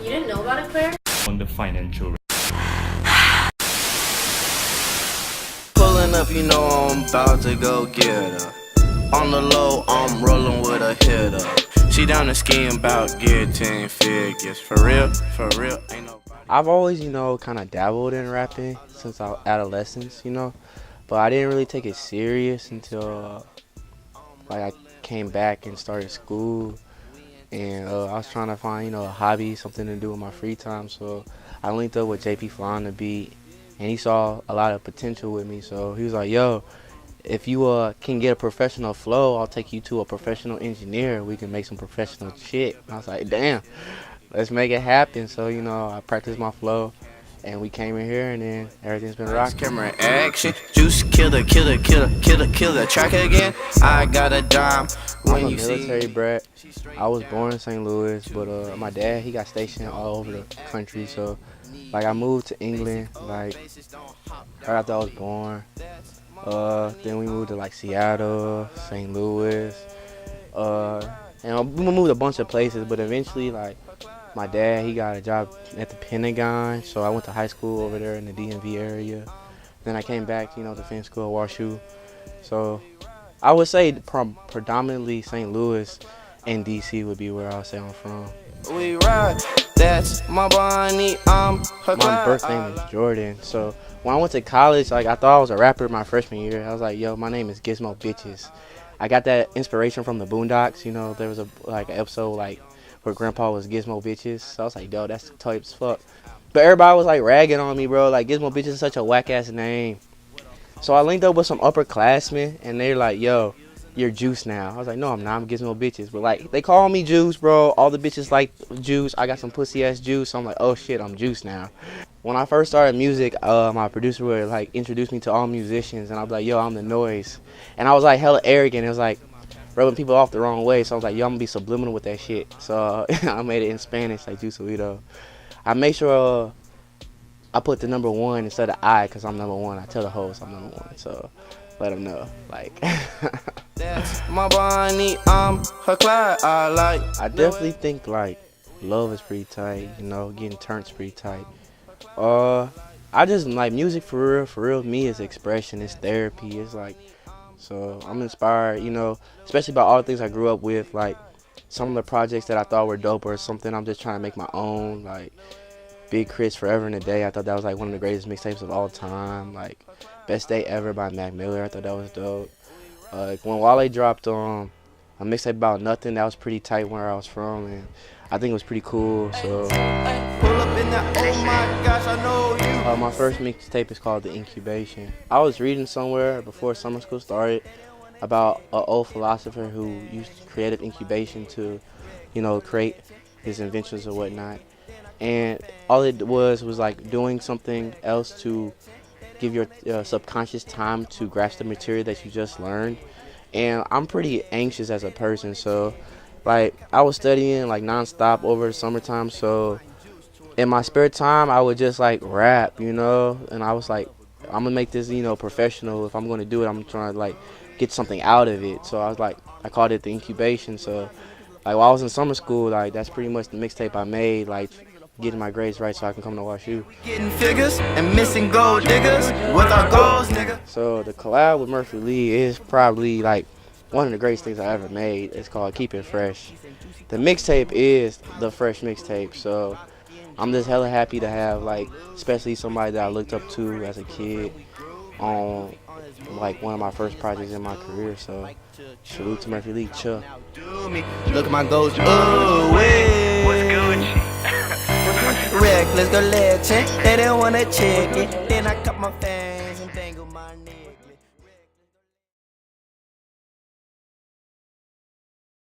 You didn't know about it, Claire? On the financial. Pulling up, you know I'm about to go get her. On the low, I'm rolling with a hitter. She down the scheme about getting figures. For real, ain't nobody. I've always, kind of dabbled in rapping since adolescence, but I didn't really take it serious until I came back and started school, and I was trying to find, a hobby, something to do with my free time. So I linked up with JP Flan to beat, and he saw a lot of potential with me. So he was like, "Yo, if you can get a professional flow, I'll take you to a professional engineer. We can make some professional shit." And I was like, "Damn, let's make it happen." So I practiced my flow, and we came in here, and then everything's been rocking. Camera action, juice killer track again. I got a dime. I'm a military brat. I was born in St. Louis, but my dad, he got stationed all over the country. So I moved to England right after I was born. Then we moved to Seattle, St. Louis, and we moved a bunch of places. But eventually, my dad, he got a job at the Pentagon, so I went to high school over there in the DMV area. Then I came back, defense school at WashU. So I would say predominantly St. Louis and DC would be where I would say I'm from. We ride, that's my Bonnie, I'm her My birth name is Jordan. So when I went to college, I thought I was a rapper my freshman year. I was like, "Yo, my name is Gizmo Bitches." I got that inspiration from the Boondocks. There was an episode where Grandpa was Gizmo Bitches. So I was like, "Yo, that's type as fuck." But everybody was ragging on me, bro. Gizmo Bitches is such a whack ass name. So I linked up with some upperclassmen, and they're like, "Yo, you're Juice now." I was like, "No, I'm not. I'm Gizmo Bitches." But they call me Juice, bro. All the bitches like Juice. I got some pussy ass juice. So I'm like, "Oh shit, I'm Juice now." When I first started music, my producer would introduce me to all musicians, and I'd be like, "Yo, I'm the Noise," and I was hella arrogant. It was rubbing people off the wrong way. So I was like, "Yo, I'm gonna be subliminal with that shit." So I made it in Spanish, Juiceolito. I make sure I put the number 1 instead of I, because I'm number 1. I tell the host I'm number 1, so let them know. That's my Bonnie, I'm her Clyde. I definitely think love is pretty tight, getting turned's pretty tight. I just music for real. Me is expression, it's therapy. It's so I'm inspired, especially by all the things I grew up with, some of the projects that I thought were dope or something. I'm just trying to make my own, Big Chris Forever and a Day. I thought that was one of the greatest mixtapes of all time. Best Day Ever by Mac Miller. I thought that was dope. When Wale dropped a mixtape about nothing, that was pretty tight where I was from, and I think it was pretty cool. So my first mixtape is called The Incubation. I was reading somewhere before summer school started about an old philosopher who used creative incubation to, create his inventions or whatnot. And all it was doing something else to give your subconscious time to grasp the material that you just learned. And I'm pretty anxious as a person, so I was studying nonstop over the summertime. So in my spare time, I would just rap, and I was I'm gonna make this professional. If I'm gonna do it, I'm trying to get something out of it. So I called it The Incubation. So while I was in summer school, that's pretty much the mixtape I made, getting my grades right so I can come to WashU. Getting figures and missing gold diggers with our goals, nigga. So the collab with Murphy Lee is probably one of the greatest things I ever made. It's called Keep It Fresh. The mixtape is the fresh mixtape, so I'm just hella happy to have especially somebody that I looked up to as a kid on one of my first projects in my career. So salute to Murphy Lee. Chuh. Look at my goals. Oh, wait. What's good? Reckless, go legend. They didn't wanna check it. Then I cut my fan.